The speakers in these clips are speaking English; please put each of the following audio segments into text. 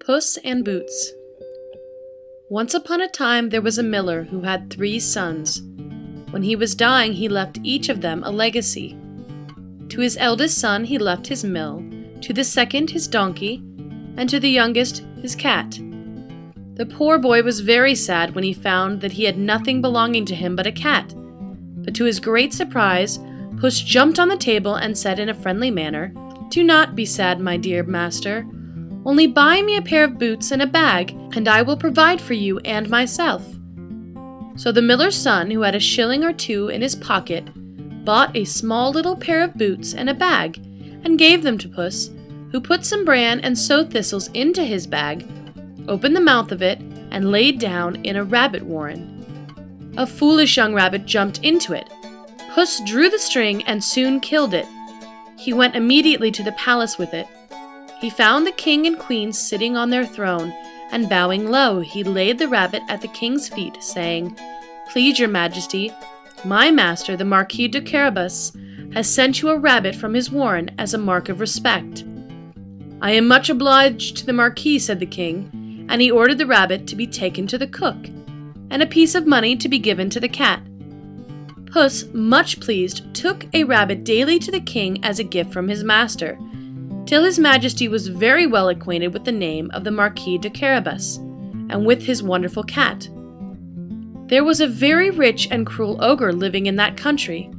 Puss and Boots. Once upon a time there was a miller who had 3 sons. When he was dying, he left each of them a legacy. To his eldest son he left his mill, to the second his donkey, and to the youngest his cat. The poor boy was very sad when he found that he had nothing belonging to him but a cat. But to his great surprise, Puss jumped on the table and said in a friendly manner, "Do not be sad, my dear master. Only buy me a pair of boots and a bag, and I will provide for you and myself." So the miller's son, who had a shilling or 2 in his pocket, bought a small little pair of boots and a bag, and gave them to Puss, who put some bran and sow thistles into his bag, opened the mouth of it, and laid down in a rabbit warren. A foolish young rabbit jumped into it. Puss drew the string and soon killed it. He went immediately to the palace with it. He found the king and queen sitting on their throne, and bowing low, he laid the rabbit at the king's feet, saying, "Please, your majesty, my master, the Marquis de Carabas, has sent you a rabbit from his warren as a mark of respect." "I am much obliged to the marquis," said the king, and he ordered the rabbit to be taken to the cook, and a piece of money to be given to the cat. Puss, much pleased, took a rabbit daily to the king as a gift from his master, till his majesty was very well acquainted with the name of the Marquis de Carabas, and with his wonderful cat. There was a very rich and cruel ogre living in that country.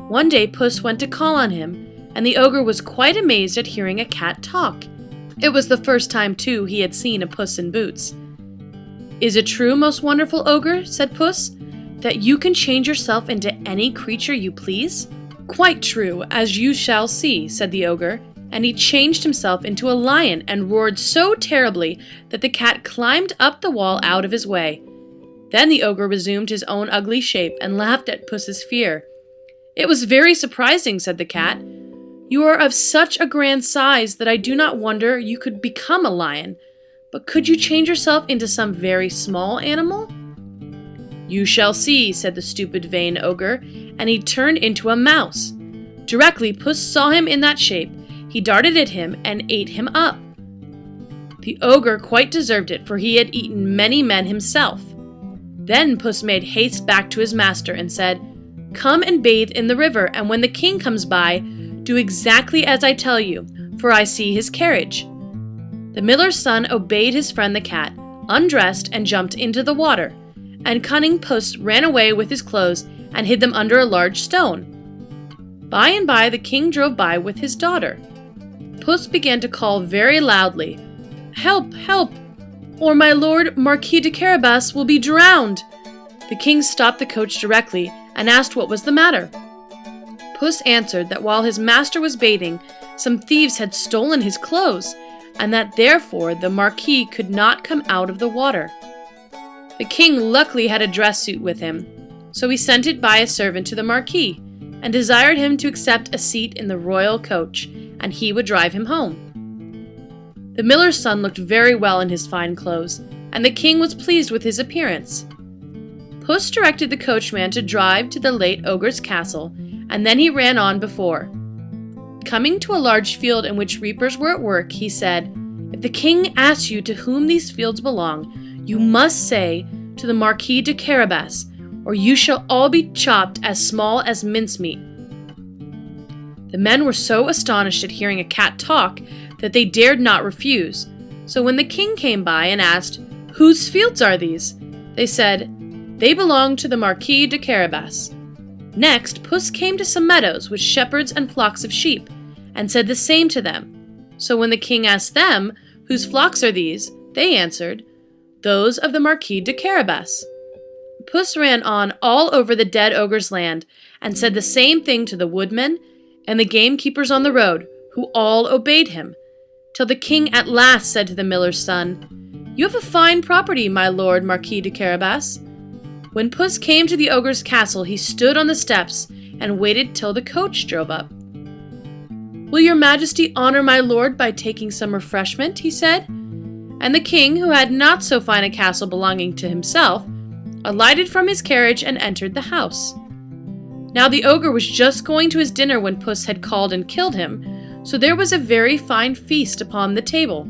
One day Puss went to call on him, and the ogre was quite amazed at hearing a cat talk. It was the first time, too, he had seen a Puss in Boots. "Is it true, most wonderful ogre," said Puss, "that you can change yourself into any creature you please?" "Quite true, as you shall see," said the ogre, and he changed himself into a lion and roared so terribly that the cat climbed up the wall out of his way. Then the ogre resumed his own ugly shape and laughed at Puss's fear. "It was very surprising," said the cat. "You are of such a grand size that I do not wonder you could become a lion. But could you change yourself into some very small animal?" "You shall see," said the stupid, vain ogre, and he turned into a mouse. Directly Puss saw him in that shape, he darted at him and ate him up. The ogre quite deserved it, for he had eaten many men himself. Then Puss made haste back to his master and said, "Come and bathe in the river, and when the king comes by, do exactly as I tell you, for I see his carriage." The miller's son obeyed his friend the cat, undressed and jumped into the water, and cunning Puss ran away with his clothes and hid them under a large stone. By and by the king drove by with his daughter. Puss began to call very loudly, "Help, help, or my lord Marquis de Carabas will be drowned." The king stopped the coach directly and asked what was the matter. Puss answered that while his master was bathing, some thieves had stolen his clothes, and that therefore the Marquis could not come out of the water. The king luckily had a dress suit with him, so he sent it by a servant to the Marquis, and desired him to accept a seat in the royal coach, and he would drive him home. The miller's son looked very well in his fine clothes, and the king was pleased with his appearance. Puss directed the coachman to drive to the late ogre's castle, and then he ran on before. Coming to a large field in which reapers were at work, he said, "If the king asks you to whom these fields belong, you must say, 'To the Marquis de Carabas,' or you shall all be chopped as small as mincemeat." The men were so astonished at hearing a cat talk that they dared not refuse. So when the king came by and asked, "Whose fields are these?" they said, "They belong to the Marquis de Carabas." Next, Puss came to some meadows with shepherds and flocks of sheep, and said the same to them. So when the king asked them, "Whose flocks are these?" they answered, "Those of the Marquis de Carabas." Puss ran on all over the dead ogre's land, and said the same thing to the woodmen and the gamekeepers on the road, who all obeyed him, till the king at last said to the miller's son, "You have a fine property, my lord Marquis de Carabas." When Puss came to the ogre's castle, he stood on the steps and waited till the coach drove up. "Will your majesty honor my lord by taking some refreshment?" he said. And the king, who had not so fine a castle belonging to himself, alighted from his carriage and entered the house. Now the ogre was just going to his dinner when Puss had called and killed him, so there was a very fine feast upon the table.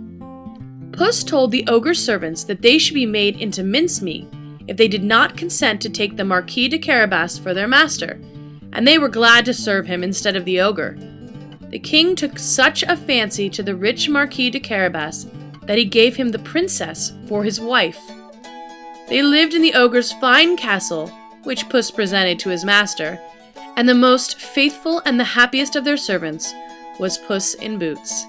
Puss told the ogre's servants that they should be made into mincemeat if they did not consent to take the Marquis de Carabas for their master, and they were glad to serve him instead of the ogre. The king took such a fancy to the rich Marquis de Carabas that he gave him the princess for his wife. They lived in the ogre's fine castle, which Puss presented to his master, and the most faithful and the happiest of their servants was Puss in Boots.